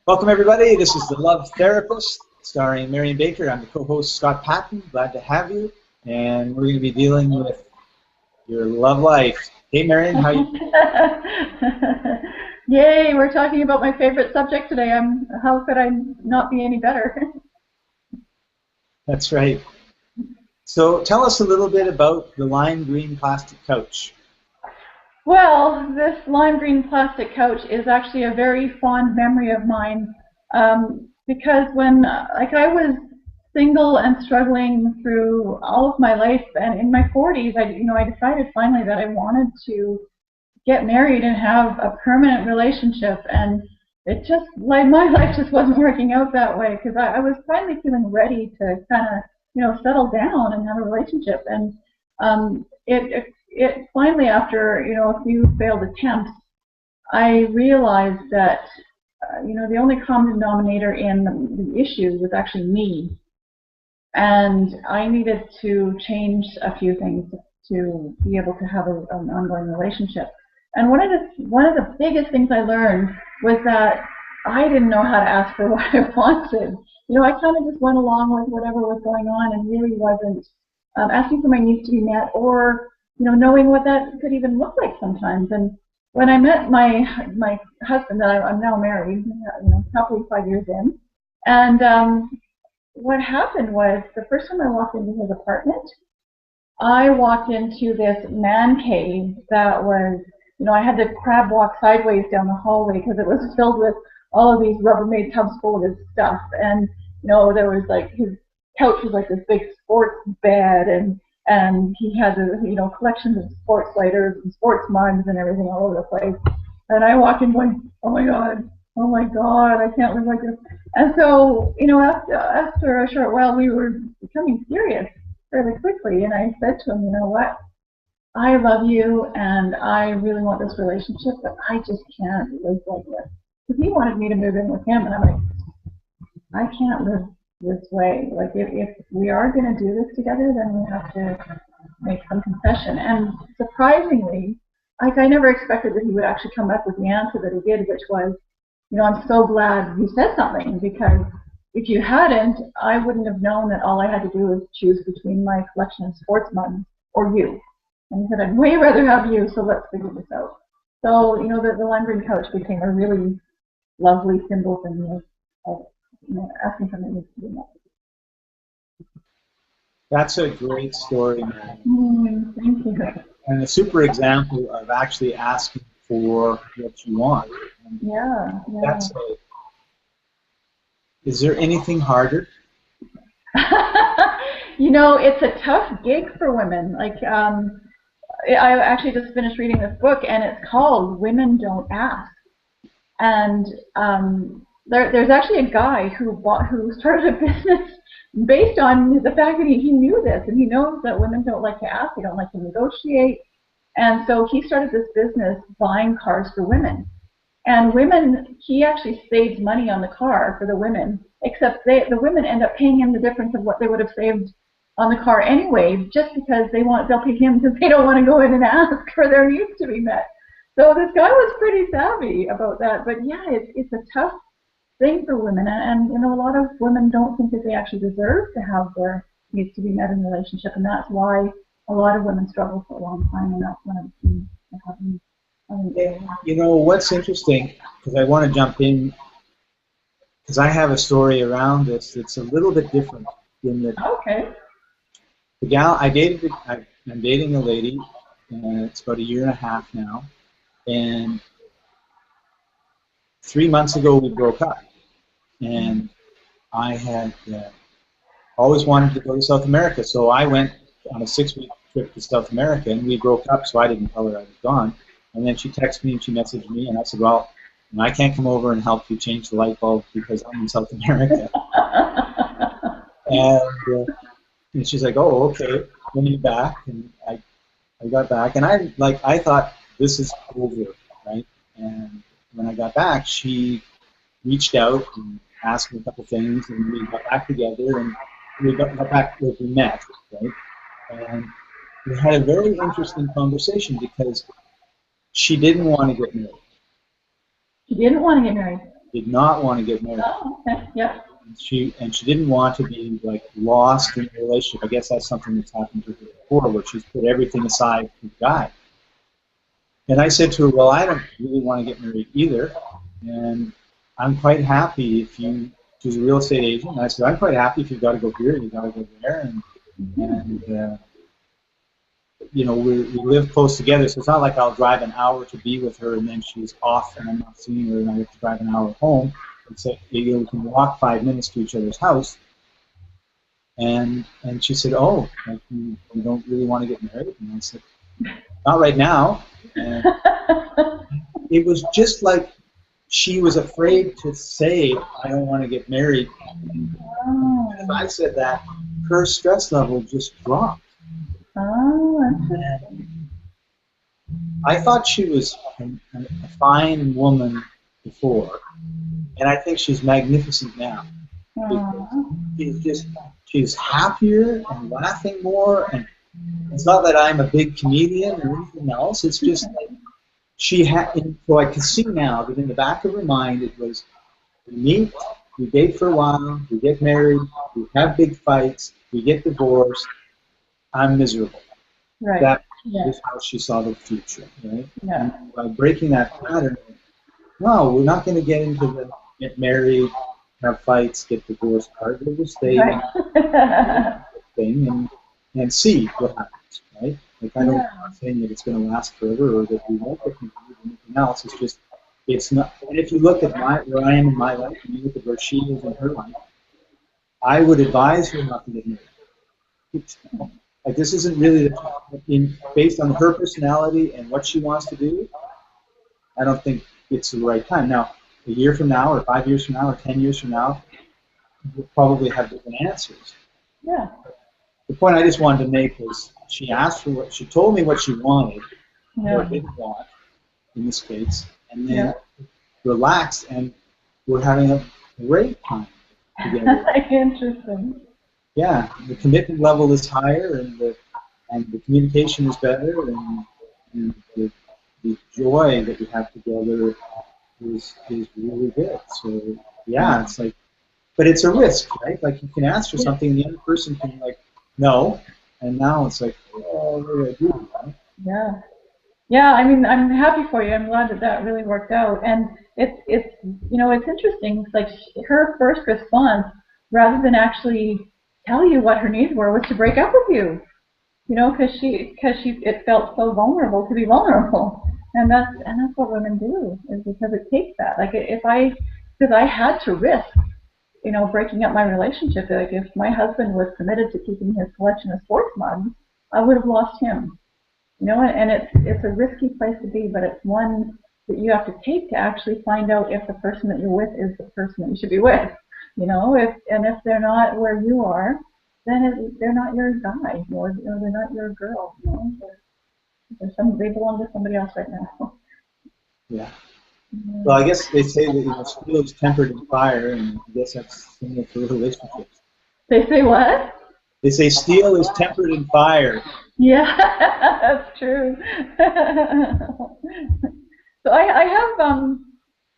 Welcome, everybody. This is The Love Therapist, starring Marion Baker. I'm the co-host, Scott Patton. Glad to have you. And we're going to be dealing with your love life. Hey, Marion, how you? Yay, we're talking about my favorite subject today. How could I not be any better? That's right. So tell us a little bit about the lime green plastic couch. Well, this lime green plastic couch is actually a very fond memory of mine, because when I was single and struggling through all of my life, and in my 40s, I decided finally that I wanted to get married and have a permanent relationship, and it just, like, my life just wasn't working out that way, because I was finally feeling ready to kind of, settle down and have a relationship. And it finally, after, a few failed attempts, I realized that, the only common denominator in the issue was actually me. And I needed to change a few things to be able to have an ongoing relationship. And one of the biggest things I learned was that I didn't know how to ask for what I wanted. I kind of just went along with whatever was going on and really wasn't asking for my needs to be met, or knowing what that could even look like sometimes. And when I met my husband, that I'm now married, probably 5 years in, and what happened was, the first time I walked into his apartment, I walked into this man cave that was, I had to crab walk sideways down the hallway because it was filled with all of these Rubbermaid tubs full of his stuff. And, there was like, his couch was like this big sports bed, and he had the, collections of sports lighters and sports mugs and everything all over the place. And I walked in going, oh my God, I can't live like this. And so, after a short while, we were becoming serious fairly quickly. And I said to him, you know what? I love you, and I really want this relationship, but I just can't live like this. Because he wanted me to move in with him, and I'm like, I can't live this way. Like, if we are going to do this together, then we have to make some concession. And surprisingly, I never expected that he would actually come up with the answer that he did, which was, I'm so glad you said something, because if you hadn't, I wouldn't have known that all I had to do was choose between my collection of sports mugs or you. And he said, I'd way rather have you, so let's figure this out. So, the lime green couch became a really lovely symbol for me of asking for my needs to be met. That's a great story, Marion. Thank you. And a super example of actually asking for what you want. And yeah. Is there anything harder? It's a tough gig for women. Like, I actually just finished reading this book, and it's called Women Don't Ask. And there's actually a guy who started a business based on the fact that he knew this, and he knows that women don't like to ask, they don't like to negotiate. And so he started this business buying cars for women. And women, he actually saves money on the car for the women, except the women end up paying him the difference of what they would have saved on the car anyway, just because they'll pay him because they don't want to go in and ask for their needs to be met. So this guy was pretty savvy about that. But yeah, it's a tough thing for women, and a lot of women don't think that they actually deserve to have their needs to be met in a relationship, and that's why a lot of women struggle for a long time, and that's one of the things that happens. What's interesting, because I want to jump in, because I have a story around this that's a little bit different in that. Okay. The gal I'm dating a lady, and it's about 1.5 years now, and 3 months ago we broke up, and I had always wanted to go to South America, so I went on a 6-week trip to South America, and we broke up, so I didn't tell her I was gone. And then she texted me and she messaged me, and I said, well, I can't come over and help you change the light bulb because I'm in South America. And she's like, oh, okay, when are you back? And I got back, and I thought, this is over, right? And when I got back, she reached out and asked me a couple things, and we got back together, and we met, right? And we had a very interesting conversation because she didn't want to get married. She didn't want to get married. did not want to get married. Oh, okay. Yeah. And she didn't want to be like lost in a relationship. I guess that's something that's happened to her before, where she's put everything aside for the guy. And I said to her, well, I don't really want to get married either, and I'm quite happy if you. She's a real estate agent. And I said, I'm quite happy if you've got to go here, you've got to go there, and you know, we live close together, so it's not like I'll drive an hour to be with her and then she's off and I'm not seeing her and I have to drive an hour home. It's like, you know, we can walk 5 minutes to each other's house. And she said, oh, like you don't really want to get married? And I said, not right now. And it was just like she was afraid to say, I don't want to get married. And if I said that, her stress level just dropped. Oh, And I thought she was a fine woman before, and I think she's magnificent now. She's happier and laughing more, and it's not that I'm a big comedian or anything else. It's just like she had. So I can see now that in the back of her mind it was, we meet, we date for a while, we get married, we have big fights, we get divorced. I'm miserable. right. That Yeah. is how she saw the future, right? Yeah. And by breaking that pattern, no, we're not going to get into the get married, have fights, get divorced part. We'll just stay in Right. the thing and see what happens, right? Like I'm not saying that it's going to last forever or that we won't get married or anything else. It's just, it's not. And if you look at where I am in my life, and you look at where she is in her life, I would advise her not to get married. Like this isn't really based on her personality and what she wants to do. I don't think it's the right time. Now, a year from now, or 5 years from now, or 10 years from now, we'll probably have different answers. Yeah. The point I just wanted to make was she asked for she told me what she wanted, or didn't want, in this case, and then relaxed, and we're having a great time together. Interesting. Yeah, the commitment level is higher, and the communication is better, and the joy that we have together is really good. So yeah, it's like, but it's a risk, right? Like you can ask for something, and the other person can like no, and now it's like, oh, what do I do? Right? Yeah. Yeah, I mean, I'm happy for you. I'm glad that that really worked out. And it's you know, it's interesting. It's like her first response, rather than actually tell you what her needs were, was to break up with you. You know, because it felt so vulnerable to be vulnerable. And that's what women do, is because it takes that. Like because I had to risk, you know, breaking up my relationship. Like if my husband was committed to keeping his collection of sports mugs, I would have lost him. You know, and it's a risky place to be, but it's one that you have to take to actually find out if the person that you're with is the person that you should be with. You know, if they're not where you are, then they're not your guy, or they're not your girl. You know, they belong to somebody else right now. Yeah. Well, I guess they say that steel is tempered in fire, and I guess that's similar to relationships. They say what? They say steel is tempered in fire. Yeah, that's true. So I have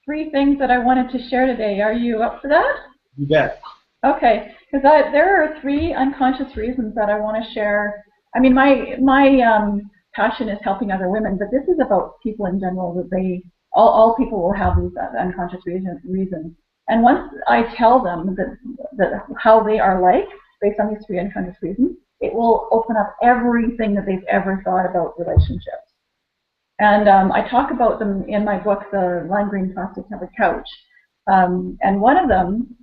3 things that I wanted to share today. Are you up for that? You bet. Okay, because there are 3 unconscious reasons that I want to share. I mean, my passion is helping other women, but this is about people in general. That all people will have these unconscious reasons. And once I tell them that how they are like, based on these 3 unconscious reasons, it will open up everything that they've ever thought about relationships. And I talk about them in my book, The Lime Green Plastic Covered Couch. And one of them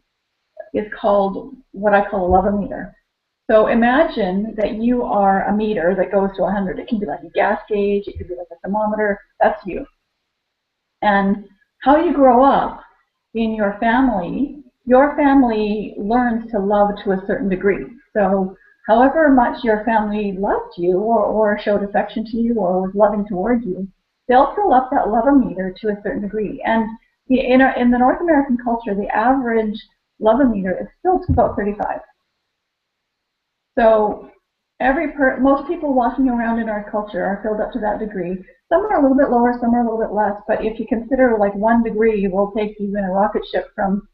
is called what I call a love meter. So imagine that you are a meter that goes to 100. It can be like a gas gauge, it could be like a thermometer. That's you. And how you grow up in your family learns to love to a certain degree. So however much your family loved you or showed affection to you or was loving towards you, they'll fill up that love-o-meter to a certain degree. And in the North American culture, the average love-o-meter is still to about 35. So Most people walking around in our culture are filled up to that degree. Some are a little bit lower, some are a little bit less. But if you consider like 1 degree will take you in a rocket ship from,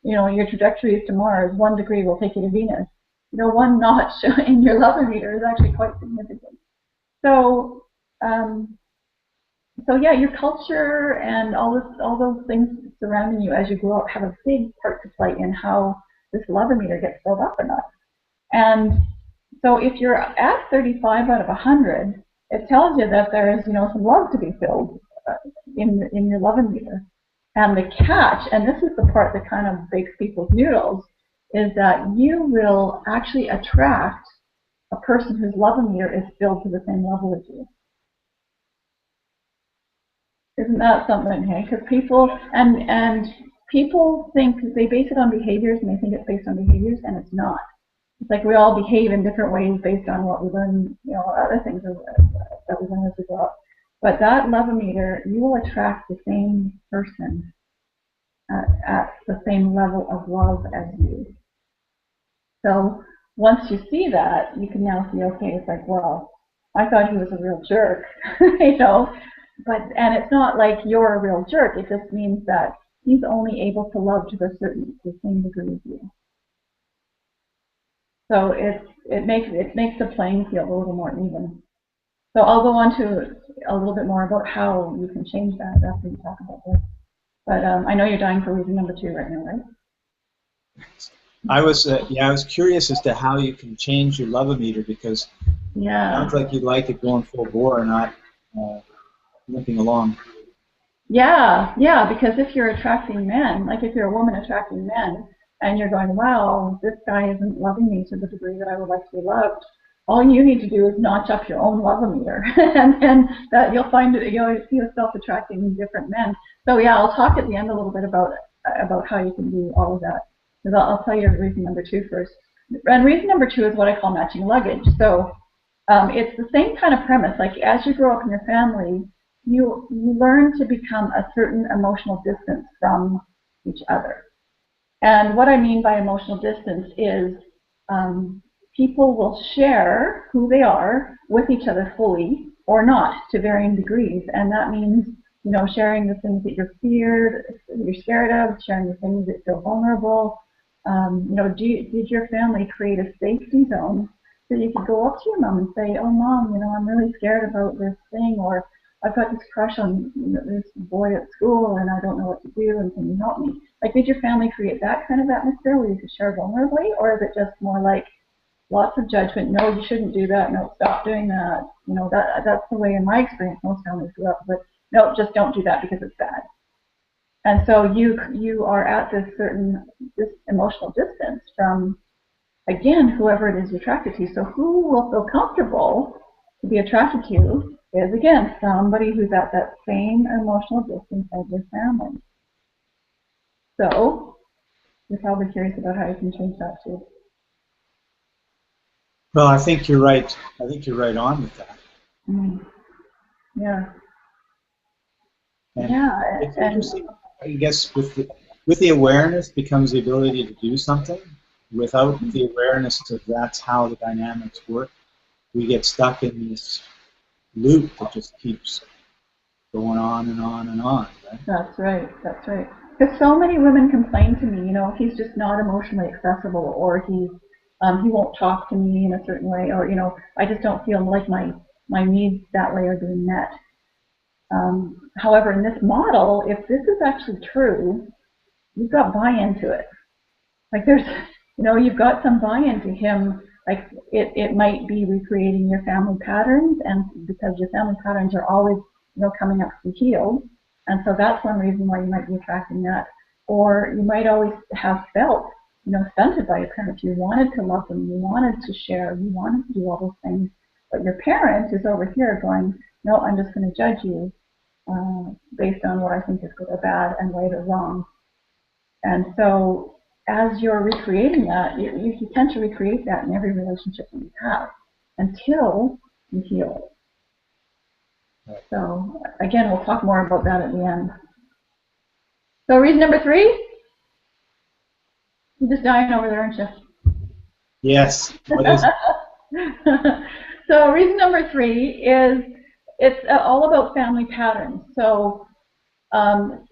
your trajectory is to Mars. 1 degree will take you to Venus. One notch in your love meter is actually quite significant. So, yeah, your culture and all those things surrounding you as you grow up have a big part to play in how this love meter gets filled up or not. And so if you're at 35 out of 100, it tells you that there is, some love to be filled in your love meter. And the catch, and this is the part that kind of bakes people's noodles, is that you will actually attract a person whose love meter is filled to the same level as you. Isn't that something, hey? Because people and people think they base it on behaviors, and they think it's based on behaviors, and it's not. It's like we all behave in different ways based on what we learn, other things that we learn as we grow up. But that love meter, you will attract the same person at the same level of love as you. So once you see that, you can now see, okay, it's like, well, I thought he was a real jerk, and it's not like you're a real jerk. It just means that he's only able to love to the same degree as you. So it makes the playing field a little more even. So I'll go on to a little bit more about how you can change that after you talk about this. But I know you're dying for reason number 2 right now, right? I was curious as to how you can change your love meter, because it sounds like you'd like it going full bore, not limping along. Yeah, because if you're attracting men, like if you're a woman attracting men, and you're going, wow, this guy isn't loving me to the degree that I would like to be loved, all you need to do is notch up your own love meter, and then that you'll find you'll see yourself attracting different men. So yeah, I'll talk at the end a little bit about how you can do all of that. Because I'll tell you reason number 2 first. And reason number 2 is what I call matching luggage. So it's the same kind of premise. Like as you grow up in your family, you learn to become a certain emotional distance from each other. And what I mean by emotional distance is people will share who they are with each other fully or not to varying degrees. And that means, sharing the things that you're scared of, sharing the things that feel vulnerable. Did your family create a safety zone so you could go up to your mom and say, oh, Mom, I'm really scared about this thing, or I've got this crush on this boy at school and I don't know what to do, and can you help me? Like, did your family create that kind of atmosphere where you could share vulnerably, or is it just more like lots of judgment? No, you shouldn't do that. No, stop doing that. That's the way in my experience most families grew up. But no, just don't do that because it's bad. And so you are at this emotional distance from, again, whoever it is you're attracted to. So who will feel comfortable to be attracted to you is, again, somebody who's at that same emotional distance as your family. So you're probably curious about how you can change that too. Well, I think you're right. I think you're right on with that. Yeah. And yeah. It's interesting. I guess with the awareness becomes the ability to do something. Without the awareness that that's how the dynamics work, we get stuck in this loop that just keeps going on and on and on. Right? That's right. Because so many women complain to me, he's just not emotionally accessible, or he won't talk to me in a certain way, or I just don't feel like my needs that way are being met. However, in this model, if this is actually true, you've got buy-in to it. Like you've got some buy-in to him. Like it might be recreating your family patterns, and because your family patterns are always, coming up to be healed, and so that's one reason why you might be attracting that. Or you might always have felt, stunted by your parents. You wanted to love them, you wanted to share, you wanted to do all those things, but your parent is over here going, no, I'm just going to judge you based on what I think is good or bad and right or wrong. And so as you're recreating that, you tend to recreate that in every relationship that you have until you heal it. Right. So again, we'll talk more about that at the end. So reason number 3, you're just dying over there, aren't you? Yes. What is it? So reason number 3 is it's all about family patterns. So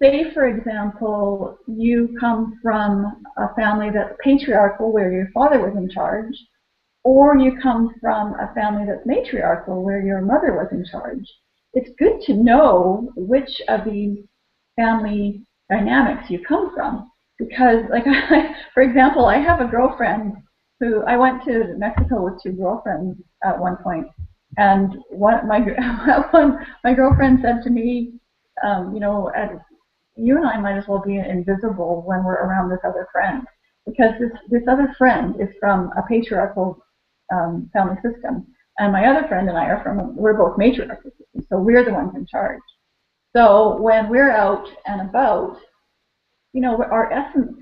say, for example, you come from a family that's patriarchal where your father was in charge, or you come from a family that's matriarchal where your mother was in charge. It's good to know which of these family dynamics you come from. Because, like, for example, I have a girlfriend who I went to Mexico with 2 girlfriends at one point, and my girlfriend said to me, you know, you and I might as well be invisible when we're around this other friend, because this other friend is from a patriarchal family system, and my other friend and I we're both matriarchal systems, so we're the ones in charge. So when we're out and about, you know, our essence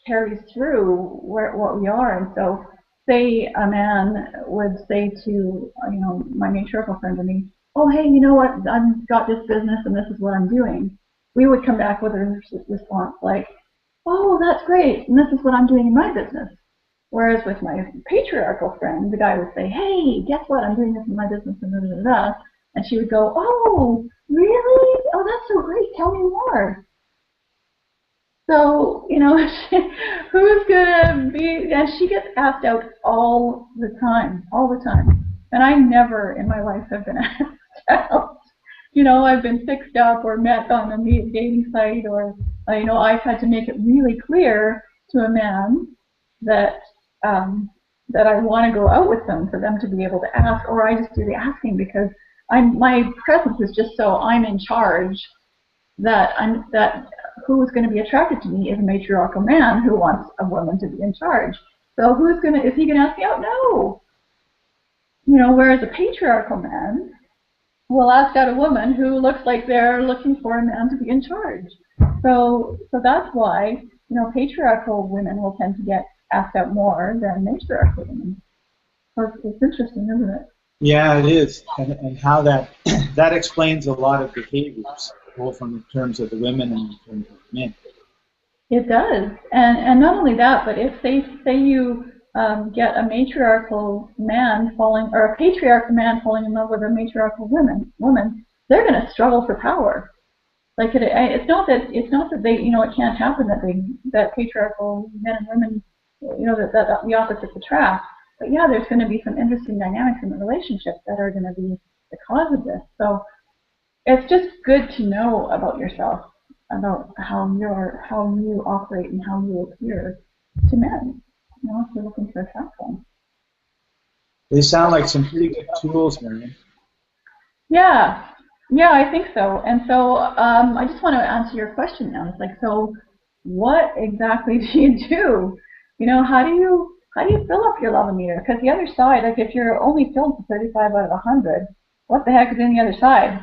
carries through what we are. And so, say a man would say to, you know, my matriarchal friend to me, "Oh, hey, you know what? I've got this business and this is what I'm doing." We would come back with a response like, "Oh, that's great, and this is what I'm doing in my business." Whereas with my patriarchal friend, the guy would say, "Hey, guess what? I'm doing this in my business," and da da da da. And she would go, "Oh, really? Oh, that's so great. Tell me more." So, you know, who's gonna be, and she gets asked out all the time. And I never in my life have been asked out. You know, I've been fixed up or met on a dating site, or, you know, I've had to make it really clear to a man that, that I want to go out with them for them to be able to ask, or I just do the asking because my presence is just so I'm in charge that who's going to be attracted to me is a matriarchal man who wants a woman to be in charge. So is he going to ask me out? No. You know, whereas a patriarchal man will ask out a woman who looks like they're looking for a man to be in charge. So that's why, you know, patriarchal women will tend to get asked out more than matriarchal women. So it's interesting, isn't it? Yeah, it is, and how that that explains a lot of behaviors, both in terms of the women and in terms of men. It does, and not only that, but if say you get a matriarchal man falling, or a patriarchal man falling in love with a matriarchal woman, they're going to struggle for power. Like it's not that they, you know, it can't happen that patriarchal men and women, you know, that the opposites attract. But yeah, there's going to be some interesting dynamics in the relationship that are going to be the cause of this. So it's just good to know about yourself, about how you operate and how you appear to men. You know, if you're looking to attract them. They sound like some pretty good tools, Marion. Yeah, yeah, I think so. And so I just want to answer your question now. It's like, so what exactly do you do? You know, how do you fill up your love meter? Because the other side, like if you're only filled to 35 out of 100, what the heck is in the other side?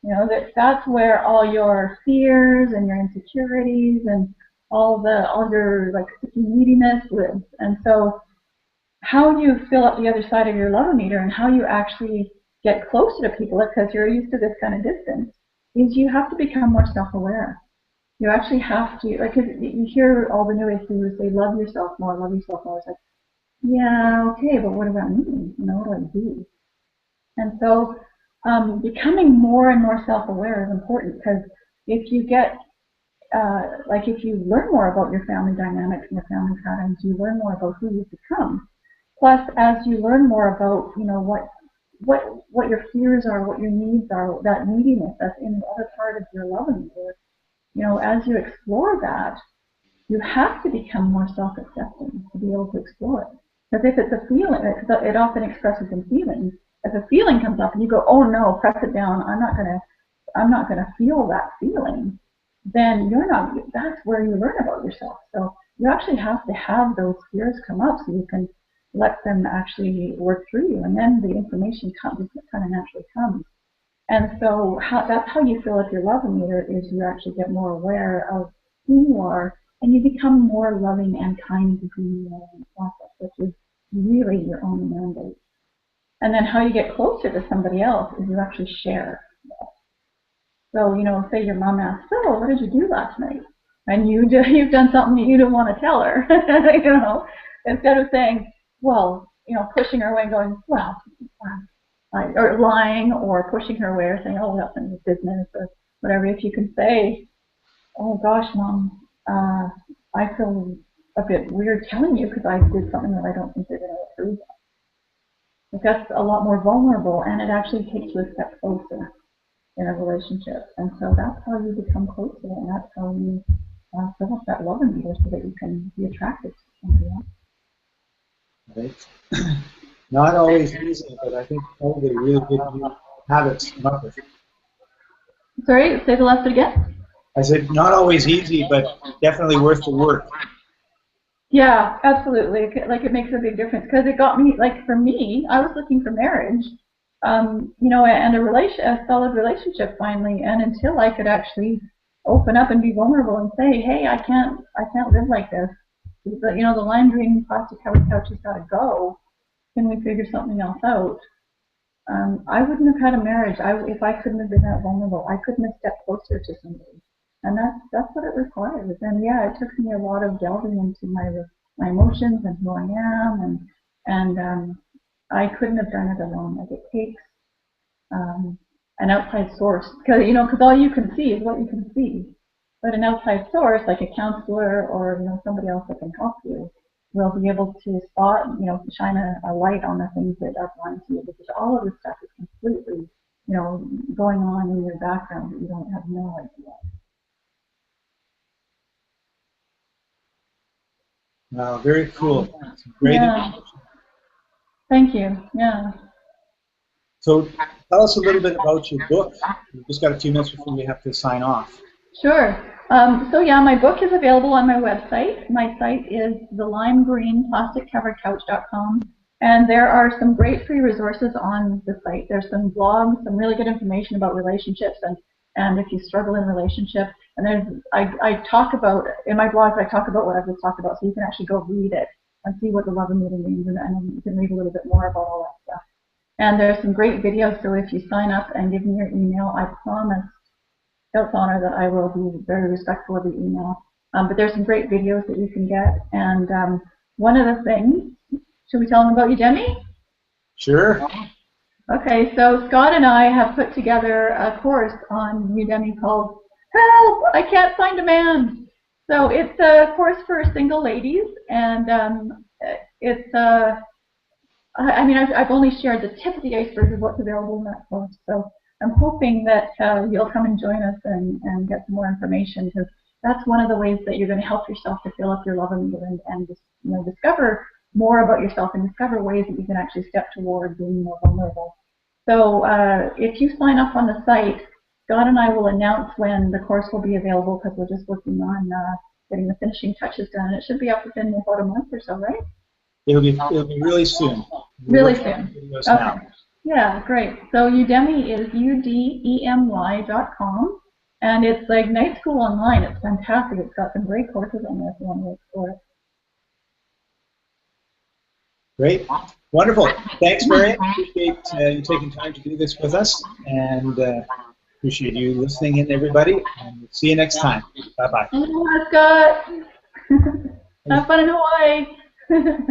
You know, that's where all your fears and your insecurities and all your like sticky neediness lives. And so how you fill up the other side of your love meter and how you actually get closer to people, because you're used to this kind of distance, is you have to become more self-aware. You actually have to, like, 'cause you hear all the new age gurus say, love yourself more, love yourself more. It's like, yeah, okay, but what does that mean? You know, what do I do? And so becoming more and more self-aware is important, because if you get, if you learn more about your family dynamics and your family patterns, you learn more about who you've become. Plus, as you learn more about, you know, what your fears are, what your needs are, that neediness that's in the other part of your love meter, you know, as you explore that, you have to become more self-accepting to be able to explore it. Because if it's a feeling, it often expresses in feelings. If a feeling comes up and you go, oh no, press it down, I'm not gonna feel that feeling, then that's where you learn about yourself. So you actually have to have those fears come up so you can let them actually work through you, and then the information comes, it kind of naturally comes. And so that's how you fill up your love meter, is you actually get more aware of who you are, and you become more loving and kind to who you are in the process, which is really your own mandate. And then how you get closer to somebody else is you actually share. So, you know, say your mom asks, so what did you do last night? And you've done something that you didn't want to tell her, you know, instead of saying, well, pushing her away and going, well, or lying, or pushing her away, or saying, oh, that's none of your business, or whatever. If you can say, oh gosh, Mom, I feel a bit weird telling you because I did something that I don't think you're going to approve of. But that's a lot more vulnerable, and it actually takes you a step closer in a relationship. And so that's how you become closer, and that's how you fill up that love in you so that you can be attracted to somebody else. Right. Not always easy, but I think probably really good new habits to come up with. Sorry, say the last bit again? I said not always easy, but definitely worth the work. Yeah, absolutely. Like, it makes a big difference because it got me, like, for me, I was looking for marriage, and a solid relationship finally. And until I could actually open up and be vulnerable and say, hey, I can't live like this. But, the lime green plastic covered couch has got to go. Can we figure something else out? I wouldn't have had a marriage if I couldn't have been that vulnerable. I couldn't have stepped closer to somebody. And that's what it requires. And yeah, it took me a lot of delving into my emotions and who I am, and I couldn't have done it alone. Like, it takes an outside source, because all you can see is what you can see. But an outside source, like a counselor or somebody else that can help you, will be able to spot, shine a light on the things that are blind to you, because all of this stuff is completely, going on in your background that you don't have no idea. Wow, very cool. Great information. Thank you. Yeah. So tell us a little bit about your book. We've just got a few minutes before we have to sign off. Sure. So yeah, my book is available on my website. My site is thelimegreenplasticcoveredcouch.com, and there are some great free resources on the site. There's some blogs, some really good information about relationships, and if you struggle in relationship. And I talk about, in my blogs, I talk about what I've just talked about, so you can actually go read it and see what the love and meeting means, and you can read a little bit more about all that stuff. And there's some great videos, so if you sign up and give me your email, I promise, God's honor, that I will be very respectful of the email. But there's some great videos that you can get. And one of the things, should we tell them about Udemy? Sure. Okay, so Scott and I have put together a course on Udemy called Help! I Can't Find a Man. So it's a course for single ladies, and I've only shared the tip of the iceberg of what's available in that course. So I'm hoping that you'll come and join us and get some more information, because that's one of the ways that you're going to help yourself to fill up your love and discover more about yourself and discover ways that you can actually step toward being more vulnerable. So if you sign up on the site, Scott and I will announce when the course will be available, because we're just working on getting the finishing touches done. It should be up within about a month or so, right? It'll be really soon. Really soon. Okay. Yeah, great. So Udemy is udemy.com, and it's like night school online. It's fantastic. It's got some great courses on there if you want to explore it. Great. Wonderful. Thanks, Marion. Appreciate you taking time to do this with us, and appreciate you listening in, everybody. And we'll see you next time. Bye-bye. Scott. Have fun in Hawaii.